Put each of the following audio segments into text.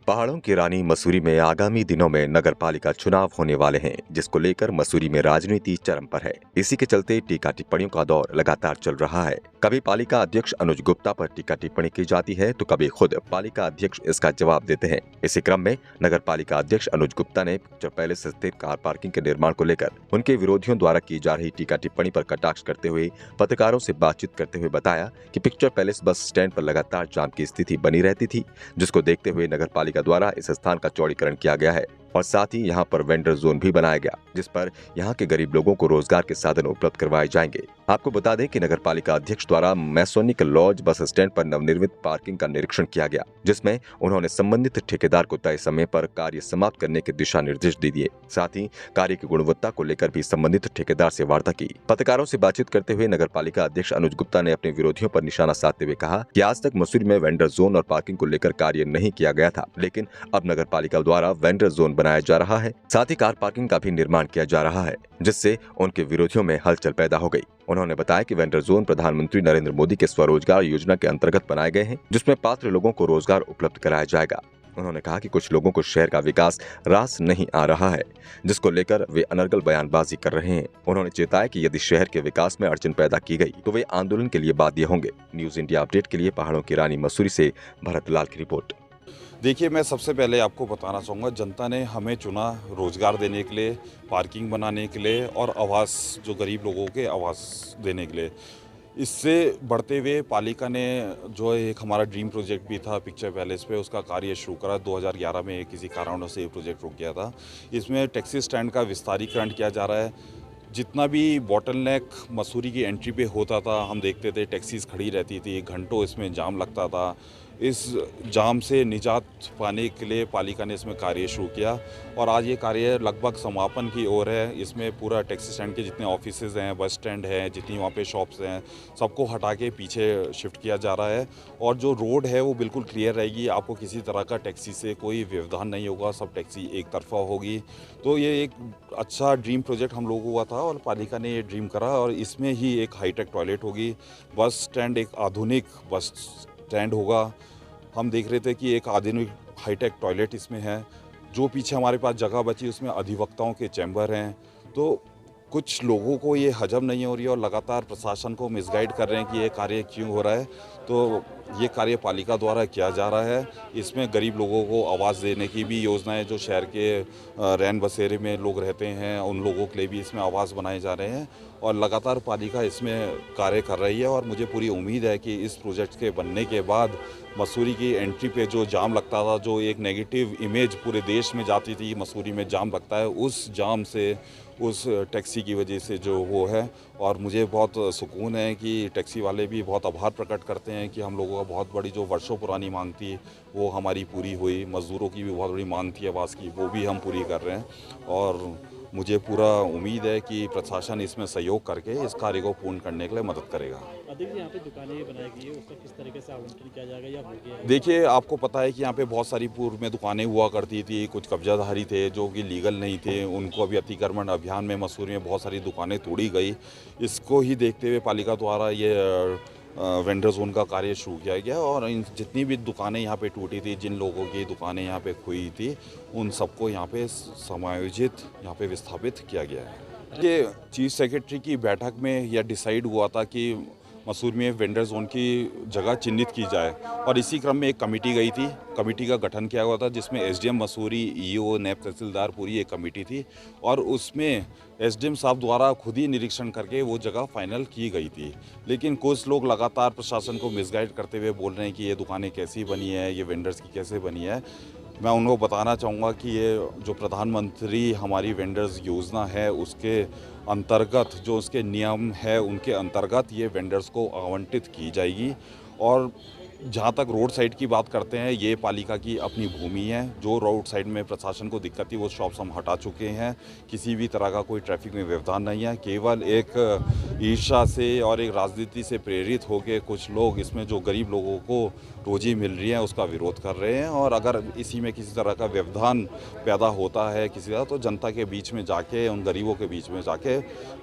पहाड़ों की रानी मसूरी में आगामी दिनों में नगर पालिका चुनाव होने वाले हैं, जिसको लेकर मसूरी में राजनीति चरम पर है। इसी के चलते टीका टिप्पणियों का दौर लगातार चल रहा है। कभी पालिका अध्यक्ष अनुज गुप्ता पर टीका टिप्पणी की जाती है तो कभी खुद पालिका अध्यक्ष इसका जवाब देते हैं। इसी क्रम में नगर पालिका अध्यक्ष अनुज गुप्ता ने पिक्चर पैलेस स्थित कार पार्किंग के निर्माण को लेकर उनके विरोधियों द्वारा की जा रही टीका टिप्पणी पर कटाक्ष करते हुए पत्रकारों से बातचीत करते हुए बताया कि पिक्चर पैलेस बस स्टैंड पर लगातार जाम की स्थिति बनी रहती थी, जिसको देखते हुए नगर पालिका द्वारा इस स्थान का चौड़ीकरण किया गया है और साथ ही यहां पर वेंडर जोन भी बनाया गया, जिस पर यहां के गरीब लोगों को रोजगार के साधन उपलब्ध करवाए जाएंगे। आपको बता दें कि नगर पालिका अध्यक्ष द्वारा मैसोनिक लॉज बस स्टैंड पर नवनिर्मित पार्किंग का निरीक्षण किया गया, जिसमें उन्होंने संबंधित ठेकेदार को तय समय पर कार्य समाप्त करने के दिशा निर्देश दे दिए। साथ ही कार्य की गुणवत्ता को लेकर भी संबंधित ठेकेदार से वार्ता की। पत्रकारों से बातचीत करते हुए नगर पालिका अध्यक्ष अनुज गुप्ता ने अपने विरोधियों पर निशाना साधते हुए कहा कि आज तक मसूरी में वेंडर जोन और पार्किंग को लेकर कार्य नहीं किया गया था, लेकिन अब नगर पालिका द्वारा वेंडर जोन बनाया जा रहा है, साथ ही कार पार्किंग का भी निर्माण किया जा रहा है, जिससे उनके विरोधियों में हलचल पैदा हो गई। उन्होंने बताया कि वेंडर जोन प्रधानमंत्री नरेंद्र मोदी के स्वरोजगार योजना के अंतर्गत बनाए गए हैं, जिसमें पात्र लोगों को रोजगार उपलब्ध कराया जाएगा। उन्होंने कहा कि कुछ लोगों को शहर का विकास रास नहीं आ रहा है, जिसको लेकर वे अनर्गल बयानबाजी कर रहे हैं। उन्होंने चेताया कि यदि शहर के विकास में अड़चन पैदा की गई तो वे आंदोलन के लिए बाध्य होंगे। न्यूज इंडिया अपडेट के लिए पहाड़ों की रानी मसूरी से भरत लाल की रिपोर्ट। देखिए, मैं सबसे पहले आपको बताना चाहूँगा, जनता ने हमें चुना रोज़गार देने के लिए, पार्किंग बनाने के लिए और आवास, जो गरीब लोगों के आवास देने के लिए। इससे बढ़ते हुए पालिका ने जो एक हमारा ड्रीम प्रोजेक्ट भी था पिक्चर पैलेस पे, उसका कार्य शुरू करा। 2011 में किसी कारणों से ये प्रोजेक्ट रुक गया था। इसमें टैक्सी स्टैंड का विस्तारीकरण किया जा रहा है। जितना भी बॉटलनेक मसूरी की एंट्री पे होता था, हम देखते थे टैक्सीज़ खड़ी रहती थी, घंटों इसमें जाम लगता था। इस जाम से निजात पाने के लिए पालिका ने इसमें कार्य शुरू किया और आज ये कार्य लगभग समापन की ओर है। इसमें पूरा टैक्सी स्टैंड के जितने ऑफिसेज हैं, बस स्टैंड है, जितनी वहाँ पे शॉप्स हैं, सबको हटा के पीछे शिफ्ट किया जा रहा है और जो रोड है वो बिल्कुल क्लियर रहेगी। आपको किसी तरह का टैक्सी से कोई व्यवधान नहीं होगा, सब टैक्सी एक तरफा होगी। तो ये एक अच्छा ड्रीम प्रोजेक्ट हम लोगों को हुआ था और पालिका ने ये ड्रीम करा और इसमें ही एक हाईटेक टॉयलेट होगी, बस स्टैंड एक आधुनिक बस स्टैंड होगा। हम देख रहे थे कि एक आधुनिक हाईटेक टॉयलेट इसमें है। जो पीछे हमारे पास जगह बची उसमें अधिवक्ताओं के चैम्बर हैं। तो कुछ लोगों को ये हजम नहीं हो रही है और लगातार प्रशासन को मिसगाइड कर रहे हैं कि ये कार्य क्यों हो रहा है। तो ये कार्य पालिका द्वारा किया जा रहा है। इसमें गरीब लोगों को आवास देने की भी योजना है। जो शहर के रैन बसेरे में लोग रहते हैं, उन लोगों के लिए भी इसमें आवास बनाए जा रहे हैं और लगातार पालिका इसमें कार्य कर रही है और मुझे पूरी उम्मीद है कि इस प्रोजेक्ट के बनने के बाद मसूरी की एंट्री पे जो जाम लगता था, जो एक नेगेटिव इमेज पूरे देश में जाती थी मसूरी में जाम लगता है, उस जाम से, उस टैक्सी की वजह से जो वो है। और मुझे बहुत सुकून है कि टैक्सी वाले भी बहुत आभार प्रकट करते हैं कि हम लोगों का बहुत बड़ी जो वर्षों पुरानी मांग थी वो हमारी पूरी हुई। मज़दूरों की भी बहुत बड़ी मांग थी आवास की, वो भी हम पूरी कर रहे हैं और मुझे पूरा उम्मीद है कि प्रशासन इसमें सहयोग करके इस कार्य को पूर्ण करने के लिए मदद करेगा। अधिक यहाँ पे दुकानें बनाई गई है, उसका किस तरीके से आवंटन किया जाएगा या हो गया है? देखिए, आपको पता है कि यहाँ पे बहुत सारी पूर्व में दुकानें हुआ करती थी, कुछ कब्जाधारी थे जो कि लीगल नहीं थे, उनको अभी अतिक्रमण अभियान में मसूरी में बहुत सारी दुकानें तोड़ी गई। इसको ही देखते हुए पालिका द्वारा ये वेंडर जोन का कार्य शुरू किया गया और इन जितनी भी दुकानें यहाँ पे टूटी थी, जिन लोगों की दुकानें यहाँ पे खोई थी, उन सबको यहाँ पे समायोजित यहाँ पे विस्थापित किया गया है। ये चीफ सेक्रेटरी की बैठक में यह डिसाइड हुआ था कि मसूरी में वेंडर जोन की जगह चिन्हित की जाए और इसी क्रम में एक कमेटी गई थी। कमेटी का गठन किया हुआ था जिसमें एसडीएम मसूरी, ईओ, नायब तहसीलदार, पूरी एक कमेटी थी और उसमें एसडीएम साहब द्वारा खुद ही निरीक्षण करके वो जगह फाइनल की गई थी। लेकिन कुछ लोग लगातार प्रशासन को मिसगाइड करते हुए बोल रहे हैं कि ये दुकानें कैसी बनी है, ये वेंडर्स की कैसे बनी है। मैं उनको बताना चाहूँगा कि ये जो प्रधानमंत्री हमारी वेंडर्स योजना है उसके अंतर्गत जो उसके नियम है उनके अंतर्गत ये वेंडर्स को आवंटित की जाएगी। और जहाँ तक रोड साइड की बात करते हैं, ये पालिका की अपनी भूमि है। जो रोड साइड में प्रशासन को दिक्कत थी वो शॉप्स हम हटा चुके हैं। किसी भी तरह का कोई ट्रैफिक में व्यवधान नहीं है। केवल एक ईर्ष्या से और एक राजनीति से प्रेरित होकर कुछ लोग इसमें जो गरीब लोगों को रोजी मिल रही है उसका विरोध कर रहे हैं और अगर इसी में किसी तरह का व्यवधान पैदा होता है किसी तरह, तो जनता के बीच में जाके, उन गरीबों के बीच में जाके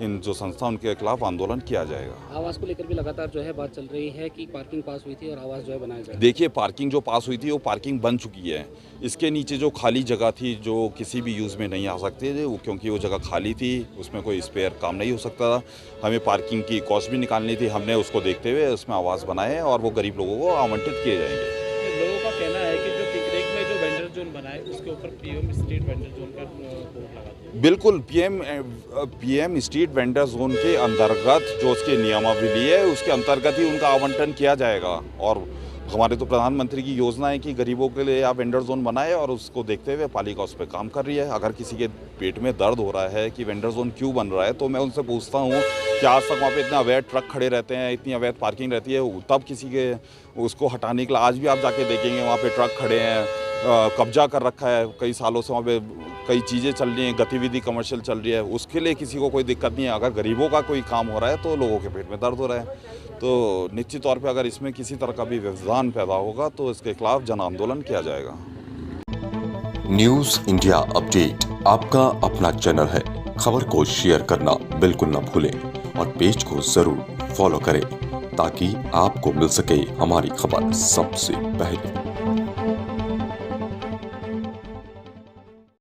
इन जो संस्था उनके खिलाफ आंदोलन किया जाएगा। आवास को लेकर भी लगातार जो है बात चल रही है कि पार्किंग पास हुई थी और आवास पास जो है बनाया जाए। देखिए, पार्किंग जो पास हुई थी वो पार्किंग बन चुकी है। इसके नीचे जो खाली जगह थी जो किसी भी यूज़ में नहीं आ सकते थे, वो क्योंकि वो जगह खाली थी, उसमें कोई स्पेयर काम नहीं हो सकता था। हमें पार्किंग की कॉस्ट भी निकालनी थी, हमने उसको देखते हुए उसमें आवास बनाए और वो गरीब लोगों को आवंटित किए जाएंगे। लोगों का कहना है कि जो किकरेक में जो वेंडर जोन बनाए उसके ऊपर पीएम स्ट्रीट वेंडर जोन का बोर्ड लगा दिया। बिल्कुल, पीएम स्ट्रीट वेंडर जोन के अंतर्गत जो उसकी नियमावली है उसके अंतर्गत ही उनका आवंटन किया जाएगा। और हमारे तो प्रधानमंत्री की योजना है कि गरीबों के लिए आप वेंडर जोन बनाए और उसको देखते हुए पालिका उस पर काम कर रही है। अगर किसी के पेट में दर्द हो रहा है कि वेंडर जोन क्यों बन रहा है, तो मैं उनसे पूछता हूँ कि आज तक वहाँ पे इतने अवैध ट्रक खड़े रहते हैं, इतनी अवैध पार्किंग रहती है, तब किसी के उसको हटाने के लिए आज भी आप जाके देखेंगे वहाँ पे ट्रक खड़े हैं, कब्जा कर रखा है कई सालों से, वहाँ पे कई चीज़ें चल रही हैं, गतिविधि कमर्शियल चल रही है, उसके लिए किसी को कोई दिक्कत नहीं है। अगर गरीबों का कोई काम हो रहा है तो लोगों के पेट में दर्द हो रहा है, तो निश्चित तौर पे अगर इसमें किसी तरह का भी व्यवधान पैदा होगा तो इसके खिलाफ जन आंदोलन किया जाएगा। न्यूज इंडिया अपडेट आपका अपना चैनल है। खबर को शेयर करना बिल्कुल न भूलें और पेज को जरूर फॉलो करें ताकि आपको मिल सके हमारी खबर सबसे पहले।